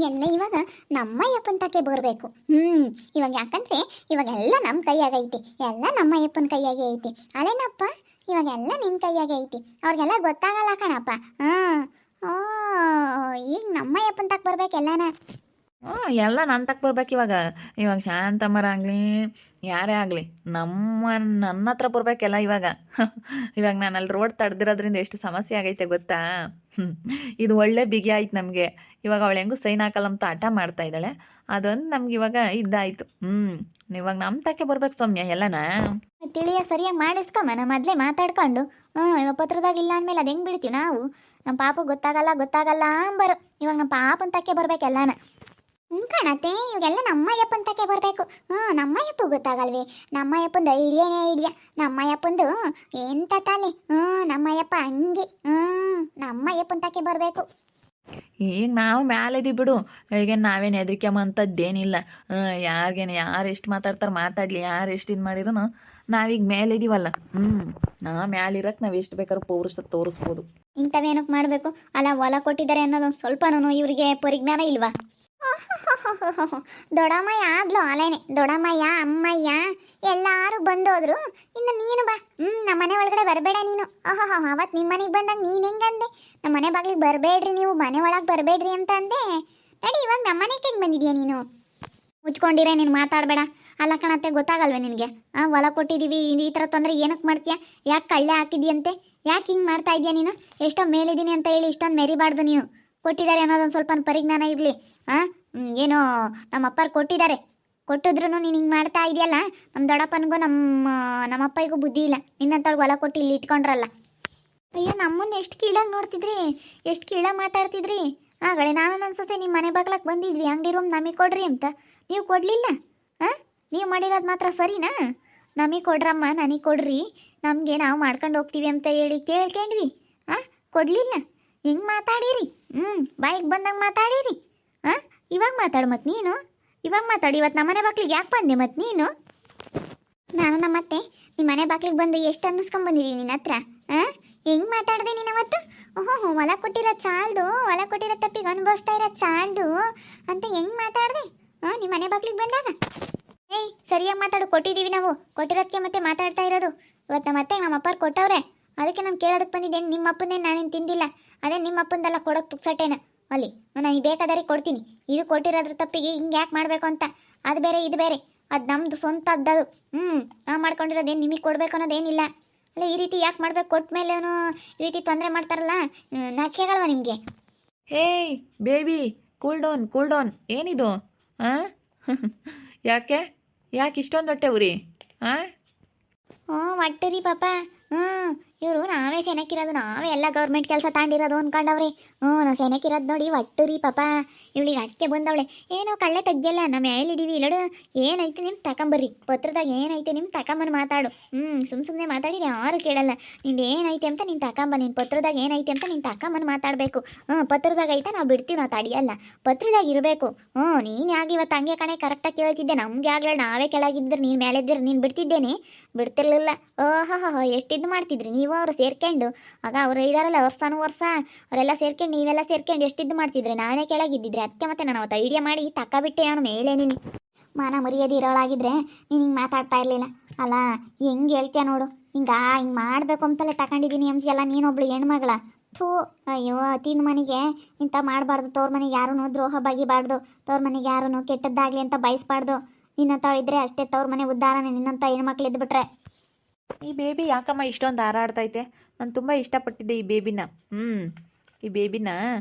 ಎಲ್ಲ ಇವಾಗ ನಮ್ಮ ಅಯ್ಯಪ್ಪನ ತಕ್ಕೆ ಬರಬೇಕು. ಇವಾಗ ಯಾಕಂದ್ರೆ ಇವಾಗೆಲ್ಲ ನಮ್ಮ ಕೈಯಾಗೈತಿ, ಎಲ್ಲ ನಮ್ಮ ಅಯ್ಯಪ್ಪನ ಕೈಯಾಗೆ ಐತಿ ಅಲ್ಲೇನಪ್ಪ. ಇವಾಗೆಲ್ಲ ನಿನ್ನ ಕೈಯಾಗೆ ಐತಿ, ಅವ್ರಿಗೆಲ್ಲ ಗೊತ್ತಾಗಲ್ಲ ಕಣಪ್ಪ. ಹಾಂ, ಓ, ಈಗ ನಮ್ಮ ಅಯ್ಯಪ್ಪನ ತಕ್ಕ ಬರ್ಬೇಕು ಎಲ್ಲನ. ಎಲ್ಲ ನನ್ನ ತಕ್ಕ ಬರ್ಬೇಕು ಇವಾಗ. ಇವಾಗ ಶಾಂತಮ್ಮರಾಗಲಿ ಯಾರೇ ಆಗಲಿ ನನ್ನ ಹತ್ರ ಬರ್ಬೇಕೆಲ್ಲ ಇವಾಗ. ಇವಾಗ ನಾನು ಅಲ್ಲಿ ರೋಡ್ ತಡೆದಿರೋದ್ರಿಂದ ಎಷ್ಟು ಸಮಸ್ಯೆ ಆಗೈತೆ ಗೊತ್ತಾ. ಇದು ಒಳ್ಳೆ ಬಿಗಿ ಆಯ್ತು ನಮಗೆ. ಇವಾಗ ಅವಳು ಹೆಂಗೂ ಸೈನ್ ಹಾಕಲ್ಲಂತ ಹಠ ಮಾಡ್ತಾ ಇದ್ದಾಳೆ, ಅದೊಂದು ನಮ್ಗೆ ಇವಾಗ ಇದಾಯಿತು. ಇವಾಗ ನಮ್ಮ ತಕ್ಕೆ ಬರ್ಬೇಕು ಸೌಮ್ಯ ಎಲ್ಲನ. ತಿಳಿಯ ಸರಿಯಾಗಿ ಮಾಡಿಸ್ಕಮ್ಮ, ನಮ್ಮ ಮೊದಲೇ ಮಾತಾಡ್ಕೊಂಡು. ಇವಾಗ ಪತ್ರದಾಗ ಇಲ್ಲ ಅಂದಮೇಲೆ ಅದು ಹೆಂಗೆ ಬಿಡ್ತೀವಿ ನಾವು. ನಮ್ಮ ಪಾಪು ಗೊತ್ತಾಗಲ್ಲ ಅಂಬರು. ಇವಾಗ ನಮ್ಮ ಪಾಪನ ತಕ್ಕೆ ಬರ್ಬೇಕೆಲ್ಲನ. ಕಣತೆ, ಇವಾಗೆಲ್ಲ ನಮ್ಮ ಅಯ್ಯಪ್ಪನ ತಕ್ಕೆ ಬರಬೇಕು. ನಮ್ಮ ಅಯ್ಯಪ್ಪ ಗೊತ್ತಾಗಲ್ವೇ? ನಮ್ಮ ಅಯ್ಯಪ್ಪಂದು ಐಡಿಯಾ. ನಮ್ಮ ಅಯ್ಯಪ್ಪಂದು ಎಂತ ತಾಲೆ. ನಮ್ಮ ಅಯ್ಯಪ್ಪ ಹಂಗೆ. ನಮ್ಮ ಅಯ್ಯಪ್ಪನ ತಕ್ಕೆ ಬರಬೇಕು. ಈಗ ನಾವು ಮ್ಯಾಲಿದ್ದೀವಿ ಬಿಡು. ಈಗ ನಾವೇನು ಹೆದರಿಕೆಂಬಂಥದ್ದೇನಿಲ್ಲ. ಯಾರು ಎಷ್ಟು ಮಾತಾಡ್ತಾರೆ ಮಾತಾಡಲಿ, ಯಾರು ಎಷ್ಟು ಇದು ಮಾಡಿದ್ರು ನಾವೀಗ ಮೇಲಿದ್ದೀವಲ್ಲ. ನಾ ಮ್ಯಾಲಿರಕ್ಕೆ ನಾವು ಎಷ್ಟು ಬೇಕಾದ್ರೂ ತೋರಿಸ್ಬೋದು. ಇಂಥವೇನಕ್ಕೆ ಮಾಡಬೇಕು ಅಲ್ಲ? ಹೊಲ ಕೊಟ್ಟಿದ್ದಾರೆ ಅನ್ನೋದೊಂದು ಸ್ವಲ್ಪನೂ ಇವರಿಗೆ ಪರಿಜ್ಞಾನ ಇಲ್ವಾ? ದೊಡ್ಡಮ್ಮಯ್ಯ ಆಗ್ಲೋ ಅಲೇನೆ. ದೊಡ್ಡಮ್ಮಯ್ಯ, ಅಮ್ಮಯ್ಯ ಎಲ್ಲರೂ ಬಂದೋದ್ರು. ಇನ್ನು ನೀನು ಬಾ. ನಮ್ಮ ಮನೆ ಒಳಗಡೆ ಬರಬೇಡ ನೀನು. ಅವತ್ತು ನಿಮ್ಮ ಮನೆಗೆ ಬಂದಾಗ ನೀನು ಹೆಂಗಂದೆ? ನಮ್ಮ ಮನೆ ಬಾಗಿಲಿಗೆ ಬರಬೇಡ್ರಿ, ನೀವು ಮನೆ ಒಳಗೆ ಬರಬೇಡ್ರಿ ಅಂತ ಅಂದೆ. ನಡಿ, ಇವಾಗ ನಮ್ಮ ಮನೆಗೆ ಹೆಂಗೆ ಬಂದಿದ್ಯಾ ನೀನು? ಮುಚ್ಕೊಂಡಿರೇ, ನೀನು ಮಾತಾಡಬೇಡ. ಅಲ್ಲ ಕಣತ್ತೆ, ಗೊತ್ತಾಗಲ್ವೇ ನಿನಗೆ? ಹೊಲ ಕೊಟ್ಟಿದ್ದೀವಿ, ಈ ಥರ ತೊಂದರೆ ಏನಕ್ಕೆ ಮಾಡ್ತೀಯಾ? ಯಾಕೆ ಕಳ್ಳೆ ಹಾಕಿದ್ಯಂತೆ? ಯಾಕೆ ಹಿಂಗೆ ಮಾಡ್ತಾ ಇದೆಯಾ ನೀನು? ಎಷ್ಟೋ ಮೇಲಿದ್ದೀನಿ ಅಂತ ಹೇಳಿ ಇಷ್ಟೊಂದು ಮೆರಿಬಾರ್ದು ನೀವು. ಕೊಟ್ಟಿದ್ದಾರೆ ಅನ್ನೋದೊಂದು ಸ್ವಲ್ಪ ಪರಿಜ್ಞಾನ ಇರಲಿ. ಏನೋ ನಮ್ಮ ಅಪ್ಪರು ಕೊಟ್ಟಿದ್ರು ನೀನು ಹಿಂಗೆ ಮಾಡ್ತಾ ಇದೆಯಲ್ಲ. ನಮ್ಮ ದೊಡ್ಡಪ್ಪನಿಗೂ ನಮ್ಮ ಅಪ್ಪನಿಗೂ ಬುದ್ಧಿ ಇಲ್ಲ. ನಿನ್ನಂತೊಳಗೆ ಹೊಲ ಕೊಟ್ಟು ಇಲ್ಲಿ ಇಟ್ಕೊಂಡ್ರಲ್ಲ. ಅಯ್ಯೋ, ನಮ್ಮನ್ನು ಎಷ್ಟು ಕೀಳಾಗಿ ನೋಡ್ತಿದ್ರಿ, ಎಷ್ಟು ಕೀಳಾಗಿ ಮಾತಾಡ್ತಿದ್ರಿ. ಆಗಲೇ ನಾನು ನನ್ನ ಸೊಸೆ ನಿಮ್ಮ ಮನೆ ಬಾಗ್ಲಕ್ಕೆ ಬಂದಿದ್ವಿ, ಅಂಗಡಿ ರೂಮ್ ನಮಗೆ ಕೊಡ್ರಿ ಅಂತ. ನೀವು ಕೊಡಲಿಲ್ಲ. ನೀವು ಮಾಡಿರೋದು ಮಾತ್ರ ಸರಿನಾ? ನಮಗೆ ಕೊಡ್ರಮ್ಮ, ನನಗೆ ಕೊಡ್ರಿ, ನಮಗೆ ನಾವು ಮಾಡ್ಕೊಂಡು ಹೋಗ್ತೀವಿ ಅಂತ ಹೇಳಿ ಕೇಳ್ಕೊಂಡ್ವಿ. ಕೊಡಲಿಲ್ಲ. ಹೆಂಗೆ ಮಾತಾಡಿರಿ? ಬಾಯಿಗೆ ಬಂದಂಗೆ ಮಾತಾಡಿರಿ. ಇವಾಗ ಮಾತಾಡು ಮತ್ತು ನೀನು. ಇವಾಗ ಮಾತಾಡಿ. ಇವತ್ತು ನಮ್ಮ ಮನೆ ಬಾಗ್ಲಿಗೆ ಯಾಕೆ ಬಂದೆ ಮತ್ತು ನೀನು? ನಾನು ನಮ್ಮತ್ತೆ ನಿಮ್ಮ ಮನೆ ಬಾಗ್ಲಿಗೆ ಬಂದು ಎಷ್ಟು ಅನ್ನಿಸ್ಕೊಂಬಂದಿದ್ದೀವಿ ನಿನ್ನ ಹತ್ರ. ಹೆಂಗೆ ಮಾತಾಡಿದೆ ನೀನು ಅವತ್ತು? ಹೊಲ ಕೊಟ್ಟಿರೋದು ಸಾಲದು, ಹೊಲ ಕೊಟ್ಟಿರೋ ತಪ್ಪಿಗೆ ಅನುಭವಿಸ್ತಾ ಇರೋದು ಸಾಲದು ಅಂತ ಹೆಂಗೆ ಮಾತಾಡಿದೆ ನಿಮ್ಮ ಮನೆ ಬಾಗ್ಲಿಗೆ ಬಂದಾಗ? ಸರಿಯಾಗಿ ಮಾತಾಡು. ಕೊಟ್ಟಿದ್ದೀವಿ ನಾವು, ಕೊಟ್ಟಿರೋದಕ್ಕೆ ಮತ್ತೆ ಮಾತಾಡ್ತಾ ಇರೋದು. ಇವತ್ತು ನಮ್ಮ ಅತ್ತೆ ನಮ್ಮ ಅಪ್ಪರು ಕೊಟ್ಟವ್ರೆ, ಅದಕ್ಕೆ ನಾನು ಕೇಳೋದಕ್ಕೆ ಬಂದಿದ್ದೇನೆ. ನಿಮ್ಮ ಅಪ್ಪನ್ನೇ ನಾನೇನು ತಿಂದಿಲ್ಲ. ಅದೇ ನಿಮ್ಮ ಅಪ್ಪಂದೆಲ್ಲ ಕೊಡೋಕೆ ಪುಕ್ಸಟೇನ ಅಲ್ಲಿ. ನಾನು ಬೇಕಾದರೆ ಕೊಡ್ತೀನಿ. ಇದು ಕೊಟ್ಟಿರೋದ್ರ ತಪ್ಪಿಗೆ ಹಿಂಗೆ ಯಾಕೆ ಮಾಡಬೇಕು ಅಂತ. ಅದು ಬೇರೆ ಇದು ಬೇರೆ. ಅದು ನಮ್ಮದು ಸ್ವಂತ ಅದ್ದದು. ನಾವು ಮಾಡ್ಕೊಂಡಿರೋದೇನು ನಿಮಗೆ ಕೊಡಬೇಕು ಅನ್ನೋದೇನಿಲ್ಲ. ಅಲ್ಲ, ಈ ರೀತಿ ಯಾಕೆ ಮಾಡಬೇಕು? ಕೊಟ್ಟ ಮೇಲೆ ಈ ರೀತಿ ತೊಂದರೆ ಮಾಡ್ತಾರಲ್ಲ, ನಾಚಿಕೆ ಆಗಲ್ವಾ ನಿಮಗೆ? ಹೇಯ್ ಬೇಬಿ, ಕೂಲ್ ಡೌನ್. ಏನಿದು? ಯಾಕೆ ಇಷ್ಟೊಂದು ಹೊಟ್ಟೆ ಉರಿ? ಹೊಟ್ಟೆ ರೀ ಪಾಪ. ಇವರು ನಾವೇ ಸೆನಕ್ಕಿರೋದು, ನಾವೇ ಎಲ್ಲ ಗೌರ್ಮೆಂಟ್ ಕೆಲಸ ತಾಂಡಿರೋದು ಅಂದ್ಕೊಂಡವ್ರಿ. ನಾವು ಸೆನಕ್ಕಿರೋದು ನೋಡಿ ಒಟ್ಟು ರೀ ಪಾಪ. ಇವಳಿಗೆ ಅಕ್ಕೆ ಬಂದವಳೆ. ಏನೋ ಕಳ್ಳೆ ತೆಗ್ಯಲ್ಲ, ನಮ್ಮ ಮೇಲಿದ್ದೀವಿ. ಇಲ್ಲಡು, ಏನೈತೆ ನಿಮ್ಮ ತಗೊಂಬರ್ರಿ. ಪತ್ರದಾಗ ಏನೈತೆ ನಿಮ್ಮ ತಗೊಂಬಂದು ಮಾತಾಡು. ಸುಮ್ಮನೆ ಮಾತಾಡಿ ಯಾರು ಕೇಳಲ್ಲ. ನಿಂದು ಏನೈತೆ ಅಂತ ನೀನು ತಗೊಂಬ. ನಿನ್ನ ಪತ್ರದಾಗ ಏನೈತೆ ಅಂತ ನೀನು ತಗೊಂಬಂದು ಮಾತಾಡಬೇಕು. ಪತ್ರದಾಗ ಐತೆ ನಾವು ಬಿಡ್ತೀವಿ, ನಾವು ತಡಿಯಲ್ಲ. ಪತ್ರದಾಗ ಇರಬೇಕು. ನೀನು ಯಾಕೆ ಇವತ್ತು ಹಂಗೆ ಕಣೆ ಕರೆಕ್ಟಾಗಿ ಕೇಳ್ತಿದ್ದೆ. ನಮಗೆ ಆಗಲ್ಲ, ನಾವೇ ಕೆಳಗಿದ್ದರೆ ನೀನು ಮೇಲೆದ್ದಿರ ನೀನು ಬಿಡ್ತಿದ್ದೇನೆ? ಬಿಡ್ತಿರ್ಲಿಲ್ಲ. ಎಷ್ಟಿದ್ದು ಮಾಡ್ತಿದ್ರಿ ನೀವು ಅವರು ಸೇರ್ಕೊಂಡು. ಆಗ ಅವರು ಇದಾರಲ್ಲ ವರ್ಷ ಅವರೆಲ್ಲ ಸೇರ್ಕೊಂಡು, ನೀವೆಲ್ಲ ಸೇರ್ಕೊಂಡು ಎಷ್ಟಿದ್ದು ಮಾಡ್ತಿದ್ರಿ. ನಾನೇ ಕೆಳಗಿದ್ದಿದ್ರೆ ಅದಕ್ಕೆ ಮತ್ತೆ ನಾನು ಅವತ್ತು ಐಡಿಯಾ ಮಾಡಿ ತಕ್ಕಬಿಟ್ಟೆ. ಅವನು ಮೇಲೆ ನೀನು ಮಾನ ಮರ್ಯಾದೆ ಇರೋಳಾಗಿದ್ರೆ ನೀನು ಹಿಂಗೆ ಮಾತಾಡ್ತಾ ಇರಲಿಲ್ಲ ಅಲ್ಲ. ಹೆಂಗೆ ಹೇಳ್ತೀಯ ನೋಡು. ಹಿಂಗೆ ಮಾಡಬೇಕು ಅಂತಲೇ ತಗೊಂಡಿದ್ದೀನಿ ಅಂತೀಯಲ್ಲ ನೀನೊಬ್ಳು ಹೆಣ್ಮಗಳ. ಅಯ್ಯೋ, ತಿಂದ ಮನೆಗೆ ಇಂಥ ಮಾಡಬಾರ್ದು. ತೋರ್ ಮನೆಗೆ ಯಾರೂ ದ್ರೋಹ ಬಗಿಬಾರ್ದು. ತೋರ್ ಮನೆಗೆ ಯಾರೂ ಕೆಟ್ಟದ್ದಾಗಲಿ ಅಂತ ಬಯಸಬಾರ್ದು. ನಿನ್ನಂತವಳಿದ್ರೆ ಅಷ್ಟೇ ತವ್ರ ಮನೆ ಉದ್ಧಾರನೇ. ನಿನ್ನಂಥ ಹೆಣ್ಮಕ್ಳು ಇದ್ಬಿಟ್ರೆ. ಈ ಬೇಬಿ ಯಾಕಮ್ಮ ಇಷ್ಟೊಂದು ಹಾರಾಡ್ತೈತೆ? ನಾನು ತುಂಬ ಇಷ್ಟಪಟ್ಟಿದ್ದೆ ಈ ಬೇಬಿನ. ಈ ಬೇಬಿನ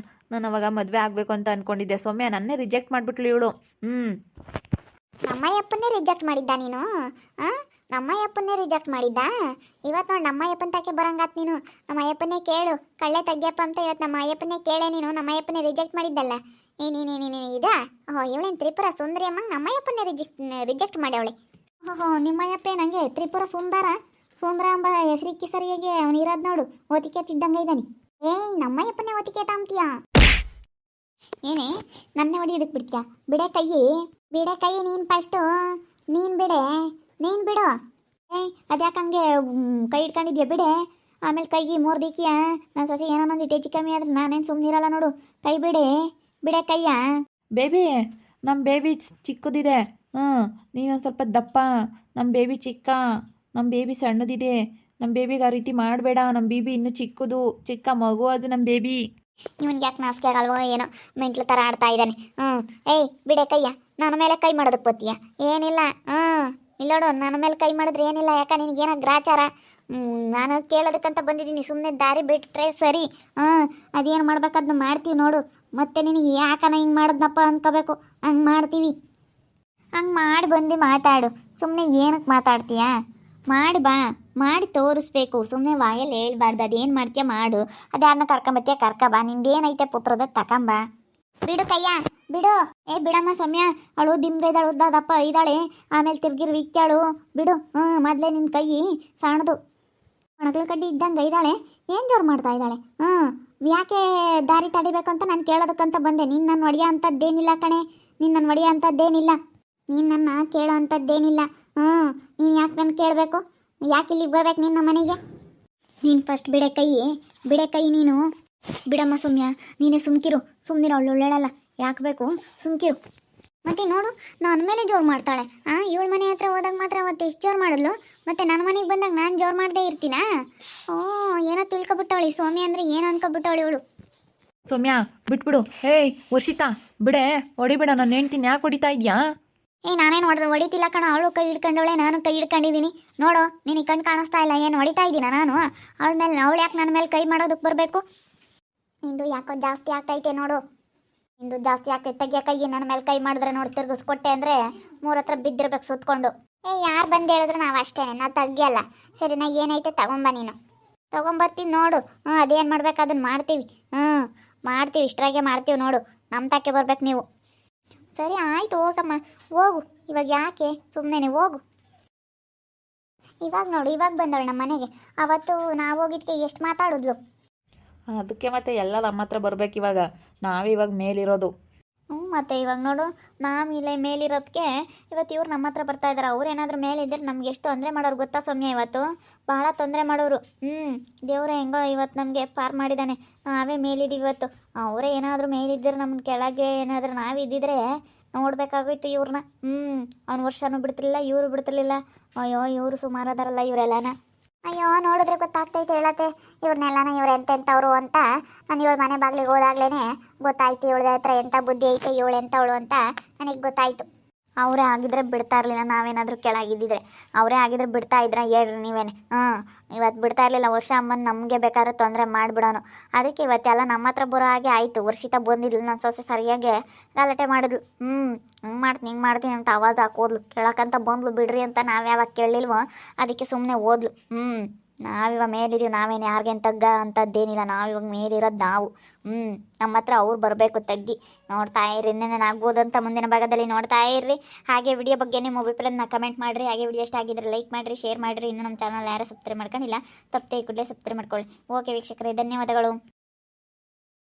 ನಾನು ಅವಾಗ ಮದುವೆ ಆಗಬೇಕು ಅಂತ ಅಂದ್ಕೊಂಡಿದ್ದೆ. ಸೌಮ್ಯ ನನ್ನೇ ರಿಜೆಕ್ಟ್ ಮಾಡಿಬಿಟ್ಲು ಇವಳು. ನಮ್ಮಯ್ಯಪ್ಪನ್ನೇ ರಿಜೆಕ್ಟ್ ಮಾಡಿದ್ದ ನೀನು? ನಮ್ಮಯ್ಯಪ್ಪನ್ನೇ ರಿಜೆಕ್ಟ್ ಮಾಡಿದ್ದ? ಇವತ್ತು ನೋಡಿ ನಮ್ಮ ಅಯ್ಯಪ್ಪನ ತಕ್ಕೆ ಬರಂಗಾತ್ ನೀನು. ನಮ್ಮ ಅಯ್ಯಪ್ಪನ್ನೇ ಕೇಳು, ಕಳ್ಳೆ ತೆಗ್ಯಪ್ಪ ಅಂತ ಇವತ್ತು ನಮ್ಮ ಅಯ್ಯಪ್ಪನ್ನೇ ಕೇಳೆ ನೀನು. ನಮ್ಮ ಅಯ್ಯಪ್ಪನ್ನೇ ರಿಜೆಕ್ಟ್ ಮಾಡಿದ್ದಲ್ಲ ನೀನು ಇದಾ? ಇವಳೇನು ತ್ರಿಪುರ ಸುಂದರಿ ಅಮ್ಮ ನಮ್ಮ ಅಯ್ಯಪ್ಪನ್ನೇ ರಿಜೆಕ್ಟ್ ಮಾಡ್ಯವಳೆ. ನಿಮ್ಮಯ್ಯಪ್ಪ ನನಗೆ ತ್ರಿಪುರ ಸುಂದರ ಎಂಬ ಹೆಸರಿಕ್ಕಿ ಸರಿಯಾಗಿ ಅವನು ಇರೋದು ನೋಡು. ಓತಿಕೆ ತಿದ್ದಂಗೆ ಇದ್ದಾನೆ. ನಮ್ಮಯ್ಯಪ್ಪನ್ನೇ ಓತಿಕೆ ತಾಂಬ್ತೀಯ ಏನೇ? ನನ್ನೇ ಹೊಡಿಯೋದಕ್ಕೆ ಬಿಡ್ತೀಯ? ಬಿಡೆ ಕೈ ನೀನು ಫಸ್ಟು. ನೀನು ಬಿಡು. ಅದ್ಯಾಕಂಗೆ ಕೈ ಇಟ್ಕೊಂಡಿದ್ಯಾ? ಬಿಡೆ. ಆಮೇಲೆ ಕೈಗೆ 3 ದಿಕ್ಕಿಯ ನನ್ನ ಸೊಸೆ ಏನೋ ಒಂದಿಟ್ಟು ಹೆಚ್ಚು ಕಮ್ಮಿ ಆದ್ರೆ ನಾನೇನು ಸುಮ್ಮನಿರಲ್ಲ ನೋಡು. ಕೈ ಬಿಡೆ ಕೈಯ. ಬೇಬಿ ನಮ್ಮ ಬೇಬಿ ಚಿಕ್ಕದಿದೆ. ಹ್ಞೂ, ನೀನೊಂದು ಸ್ವಲ್ಪ ದಪ್ಪ. ನಮ್ಮ ಬೇಬಿ ಚಿಕ್ಕ, ನಮ್ಮ ಬೇಬಿ ಸಣ್ಣದಿದೆ. ನಮ್ಮ ಬೇಬಿಗೆ ಆ ರೀತಿ ಮಾಡಬೇಡ. ನಮ್ಮ ಬೇಬಿ ಇನ್ನೂ ಚಿಕ್ಕದು, ಚಿಕ್ಕ ಮಗು ಅದು ನಮ್ಮ ಬೇಬಿ. ಇವನ್ಗೆ ಯಾಕೆ ನಾಚಿಕೆ ಆಗಲ್ವೋ ಏನೋ, ಮೆಂಟ್ಲು ಥರ ಆಡ್ತಾ ಇದ್ದಾನೆ. ಏಯ್ ಬಿಡೆ ಕೈಯ, ನನ್ನ ಮೇಲೆ ಕೈ ಮಾಡೋದಕ್ಕೆ ಬತ್ತೀಯ? ಏನಿಲ್ಲ. ಇಲ್ಲೋಡು, ನನ್ನ ಮೇಲೆ ಕೈ ಮಾಡಿದ್ರೆ ಏನಿಲ್ಲ. ಯಾಕೆ ನಿನಗೇನೋ ಗ್ರಾಚಾರ? ನಾನು ಕೇಳೋದಕ್ಕಂತ ಬಂದಿದ್ದೀನಿ, ಸುಮ್ಮನೆ ದಾರಿ ಬಿಟ್ಟರೆ ಸರಿ. ಅದೇನು ಮಾಡ್ಬೇಕಾದ್ನ ಮಾಡ್ತೀವಿ ನೋಡು. ಮತ್ತೆ ನಿನಗೆ ಯಾಕನ ಹಿಂಗೆ ಮಾಡೋದಪ್ಪ ಅನ್ಕೋಬೇಕು. ಹಂಗೆ ಮಾಡ್ತೀವಿ. ಹಂಗೆ ಮಾಡಿ ಬಂದು ಮಾತಾಡು. ಸುಮ್ಮನೆ ಏನಕ್ಕೆ ಮಾತಾಡ್ತೀಯ? ಮಾಡಿ ಬಾ, ಮಾಡಿ ತೋರಿಸ್ಬೇಕು. ಸುಮ್ಮನೆ ವಾಯಲ್ಲಿ ಹೇಳ್ಬಾರ್ದು. ಅದೇನು ಮಾಡ್ತೀಯ ಮಾಡು. ಅದ್ಯಾರನ್ನ ಕರ್ಕೊಂಬತ್ತೀಯ ಕರ್ಕಬಾ. ನಿಂದೇನೈತೆ ಪುತ್ರದ ತಕೊಂಬ. ಬಿಡು ಕಯ್ಯ, ಬಿಡು. ಬಿಡಮ್ಮ ಸೌಮ್ಯ, ಅವಳು ದಿಂಬ್ರೆ ಇದ್ದಾಳು, ಉದ್ದದಪ್ಪ ಇದ್ದಾಳೆ. ಆಮೇಲೆ ತಿರ್ಗಿರು ಇಕ್ಕಾಳು. ಬಿಡು. ಮೊದಲೇ ನಿನ್ನ ಕೈ ಸಣ್ಣದು, ಒಣಗ್ಲ ಕಡ್ಡಿ ಇದ್ದಂಗೆ ಇದ್ದಾಳೆ. ಏನು ಜೋರು ಮಾಡ್ತಾ ಇದ್ದಾಳೆ? ಯಾಕೆ ದಾರಿ ತಡಿಬೇಕು ಅಂತ ನಾನು ಕೇಳೋದಕ್ಕಂತ ಬಂದೆ. ನೀನು ನನ್ನ ಒಡೆಯೋ ಅಂಥದ್ದೇನಿಲ್ಲ ಕಣೆ. ನೀನು ನನ್ನ ಒಡೆಯೋ ಅಂಥದ್ದೇನಿಲ್ಲ. ನೀನು ನನ್ನ ಕೇಳೋ ಅಂಥದ್ದೇನಿಲ್ಲ. ನೀನು ಯಾಕೆ ನನ್ನ ಕೇಳಬೇಕು? ಯಾಕೆ ಇಲ್ಲಿಗೆ ಬರ್ಬೇಕು ನಿನ್ನ ಮನೆಗೆ? ನೀನು ಫಸ್ಟ್ ಬಿಡೆ ಕೈ, ಬಿಡೆ ಕೈ ನೀನು. ಬಿಡಮ್ಮ ಸೌಮ್ಯ, ನೀನೇ ಸುಮ್ಕಿರು. ಸುಮ್ಮನಿರು, ಅವಳು ಒಳ್ಳೆಳಲ್ಲ. ಯಾಕೆ ಬೇಕು? ಸುಮ್ಕಿರು. ಮತ್ತೆ ನೋಡು, ನನ್ನ ಮೇಲೆ ಜೋರು ಮಾಡ್ತಾಳೆ. ಇವಳ ಮನೆ ಹತ್ರ ಹೋದಾಗ ಮಾತ್ರ ಅವತ್ತು ಎಷ್ಟು ಜೋರು ಮಾಡಿದ್ಲು, ಮತ್ತೆ ನನ್ನ ಮನೆಗೆ ಬಂದಾಗ ನಾನು ಜೋರು ಮಾಡದೇ ಇರ್ತೀನಾ? ಏನೋ ತಿಳ್ಕೊಬಿಟ್ಟವಳಿ. ಸೌಮ್ಯ ಅಂದರೆ ಏನೋ ಅನ್ಕೊಬಿಟ್ಟವಳಿ ಇವಳು. ಸೌಮ್ಯ ಬಿಟ್ಬಿಡು. ಏಯ್ ವರ್ಷಿತಾ, ಬಿಡೆ, ಹೊಡಿಬೇಡ. ನಾನು ಹೆಂಡ್ತೀನಿ ಯಾಕೆ ಹೊಡಿತಾ ಇದೆಯಾ? ನಾನೇನು ಹೊಡಿತಿಲ್ಲ ಕಣ. ಅವಳು ಕೈ ಹಿಡ್ಕೊಂಡವಳೆ, ನಾನು ಕೈ ಹಿಡ್ಕೊಂಡಿದ್ದೀನಿ. ನೋಡು, ನಿನಗೆ ಕಣ್ಣು ಕಾಣಿಸ್ತಾ ಇಲ್ಲ. ಏನು ಹೊಡಿತಾ ಇದ್ದೀನ ನಾನು? ಅವಳ ಮೇಲೆ ಅವಳು ಯಾಕೆ ನನ್ನ ಮೇಲೆ ಕೈ ಮಾಡೋದಕ್ಕೆ ಬರಬೇಕು? ನಿಂದು ಯಾಕೋ ಜಾಸ್ತಿ ಆಗ್ತೈತೆ ನೋಡು. ನಿಂದು ಜಾಸ್ತಿ ಆಗ್ತೈತೆ. ತೆಗಿಯ ಕೈ. ನನ್ನ ಮೇಲೆ ಕೈ ಮಾಡಿದ್ರೆ ನೋಡಿ, ತಿರ್ಗಿಸ್ಕೊಟ್ಟೆ ಅಂದರೆ 3 ಹತ್ರ ಬಿದ್ದಿರ್ಬೇಕು ಸುತ್ಕೊಂಡು. ಯಾರು ಬಂದು ಹೇಳಿದ್ರು ನಾವು ಅಷ್ಟೇ, ನಾವು ತಗ್ಗಿಯಲ್ಲ. ಸರಿನಾ? ಏನೈತೆ ತಗೊಂಬ ನೀನು. ತೊಗೊಂಬರ್ತೀನಿ ನೋಡು. ಅದೇನು ಮಾಡ್ಬೇಕು ಅದನ್ನು ಮಾಡ್ತೀವಿ. ಮಾಡ್ತೀವಿ, ಇಷ್ಟರಾಗೆ ಮಾಡ್ತೀವಿ ನೋಡು. ನಮ್ಮ ತಕ್ಕೆ ಬರ್ಬೇಕು ನೀವು. ಸರಿ ಆಯಿತು, ಹೋಗಮ್ಮ, ಹೋಗು. ಇವಾಗ ಯಾಕೆ ಸುಮ್ಮನೆ ಹೋಗು. ಇವಾಗ ನೋಡು, ಇವಾಗ ಬಂದವಳು ನಮ್ಮ ಮನೆಗೆ. ಅವತ್ತು ನಾವು ಹೋಗಿದ್ದಕ್ಕೆ ಎಷ್ಟು ಮಾತಾಡಿದ್ಲು. ಅದಕ್ಕೆ ಮತ್ತೆ ಎಲ್ಲ ನಮ್ಮ ಹತ್ರ ಬರ್ಬೇಕು. ಇವಾಗ ನಾವೇ ಇವಾಗ ಮೇಲಿರೋದು. ಮತ್ತೆ ಇವಾಗ ನೋಡು, ನಾವು ಇಲ್ಲೇ ಮೇಲಿರೋದಕ್ಕೆ ಇವತ್ತು ಇವ್ರು ನಮ್ಮ ಹತ್ರ ಬರ್ತಾ ಇದ್ದಾರೆ. ಅವ್ರು ಏನಾದರೂ ಮೇಲಿದ್ದರೆ ನಮ್ಗೆ ಎಷ್ಟು ತೊಂದರೆ ಮಾಡೋರು ಗೊತ್ತಾ ಸೌಮ್ಯ? ಇವತ್ತು ಭಾಳ ತೊಂದರೆ ಮಾಡೋರು. ದೇವ್ರೆ ಹೆಂಗೋ ಇವತ್ತು ನಮಗೆ ಪಾರು ಮಾಡಿದ್ದಾನೆ. ನಾವೇ ಮೇಲಿದ್ದೀವಿ ಇವತ್ತು. ಅವರೇ ಏನಾದರೂ ಮೇಲಿದ್ದರೆ ನಮ್ಗೆ ಕೆಳಗೆ ಏನಾದರೂ ನಾವಿದ್ದಿದ್ರೆ ನೋಡಬೇಕಾಗೋಯ್ತು ಇವ್ರನ್ನ. ಅವ್ನು ವರ್ಷನೂ ಬಿಡ್ತಿರ್ಲಿಲ್ಲ, ಇವರು ಬಿಡ್ತಿರ್ಲಿಲ್ಲ. ಅಯ್ಯೋ, ಇವರು ಸುಮಾರು ಅದಾರಲ್ಲ ಇವರೆಲ್ಲನ. ಅಯ್ಯೋ, ನೋಡಿದ್ರೆ ಗೊತ್ತಾಗ್ತೈತೆ ಹೇಳತ್ತೆ ಇವ್ರನ್ನೆಲ್ಲನ. ಇವ್ರು ಎಂತೆಂಥವ್ರು ಅಂತ ನಾನು ಇವಳ ಮನೆ ಬಾಗಿಲಿಗೆ ಹೋದಾಗ್ಲೇ ಗೊತ್ತಾಯ್ತು. ಇವಳ ಹತ್ರ ಎಂಥ ಬುದ್ಧಿ ಐತೆ, ಇವಳು ಎಂಥವಳು ಅಂತ ನನಗೆ ಗೊತ್ತಾಯಿತು. ಅವರೇ ಆಗಿದ್ರೆ ಬಿಡ್ತಾ ಇರಲಿಲ್ಲ. ನಾವೇನಾದರೂ ಕೆಳಗಿದ್ದಿದ್ರೆ ಅವರೇ ಆಗಿದ್ರೆ ಬಿಡ್ತಾ ಇದ್ರ? ಹೇಳ್ರಿ ನೀವೇನೆ. ಇವತ್ತು ಬಿಡ್ತಾ ಇರಲಿಲ್ಲ. ವರ್ಷ ಅಮ್ಮನ ನಮಗೆ ಬೇಕಾದ್ರೆ ತೊಂದರೆ ಮಾಡಿಬಿಡೋನು. ಅದಕ್ಕೆ ಇವತ್ತೆಲ್ಲ ನಮ್ಮ ಹತ್ರ ಬರೋ ಹಾಗೆ ಆಯಿತು. ವರ್ಷಿತ ಬಂದಿದ್ಲು, ನನ್ನ ಸೊಸೆ ಸರಿಯಾಗಿ ಗಲಾಟೆ ಮಾಡಿದ್ಲು. ಹಿಂಗೆ ಮಾಡ್ತೀನಿ ಅಂತ ಆವಾಜ್ ಹಾಕೋದ್ಲು. ಕೇಳಕ್ಕಂತ ಬಂದ್ಲು. ಬಿಡ್ರಿ ಅಂತ ನಾವು ಯಾವಾಗ ಕೇಳಲಿಲ್ವೋ, ಅದಕ್ಕೆ ಸುಮ್ಮನೆ ಓದ್ಲು. ನಾವಿವಾಗ ಮೇಲಿದ್ದೀವಿ. ನಾವೇನು ಯಾರಿಗೇನು ತಗ್ಗ ಅಂಥದ್ದೇನಿಲ್ಲ. ನಾವಿವಾಗ ಮೇಲಿರೋದು ನಾವು. ನಮ್ಮ ಹತ್ರ ಅವ್ರು ಬರಬೇಕು ತಗ್ಗಿ. ನೋಡ್ತಾ ಇರ್ರಿ, ಇನ್ನೇನು ಆಗ್ಬೋದು ಅಂತ ಮುಂದಿನ ಭಾಗದಲ್ಲಿ ನೋಡ್ತಾ ಇರ್ರಿ. ಹಾಗೆ ವಿಡಿಯೋ ಬಗ್ಗೆ ನಿಮ್ಮ ಅಭಿಪ್ರಾಯನ ಕಮೆಂಟ್ ಮಾಡಿರಿ. ಹಾಗೆ ವಿಡಿಯೋ ಇಷ್ಟ ಆಗಿದ್ರೆ ಲೈಕ್ ಮಾಡಿರಿ, ಶೇರ್ ಮಾಡಿರಿ. ಇನ್ನು ನಮ್ಮ ಚಾನಲ್ ಯಾರು ಸಬ್ಸ್ಕ್ರೈಬ್ ಮಾಡ್ಕೊಂಡಿಲ್ಲ, ತಪ್ಪದೆ ಕೂಡಲೇ ಸಬ್ಸ್ಕ್ರೈಬ್ ಮಾಡ್ಕೊಳ್ಳಿ. ಓಕೆ ವೀಕ್ಷಕರೇ, ಧನ್ಯವಾದಗಳು.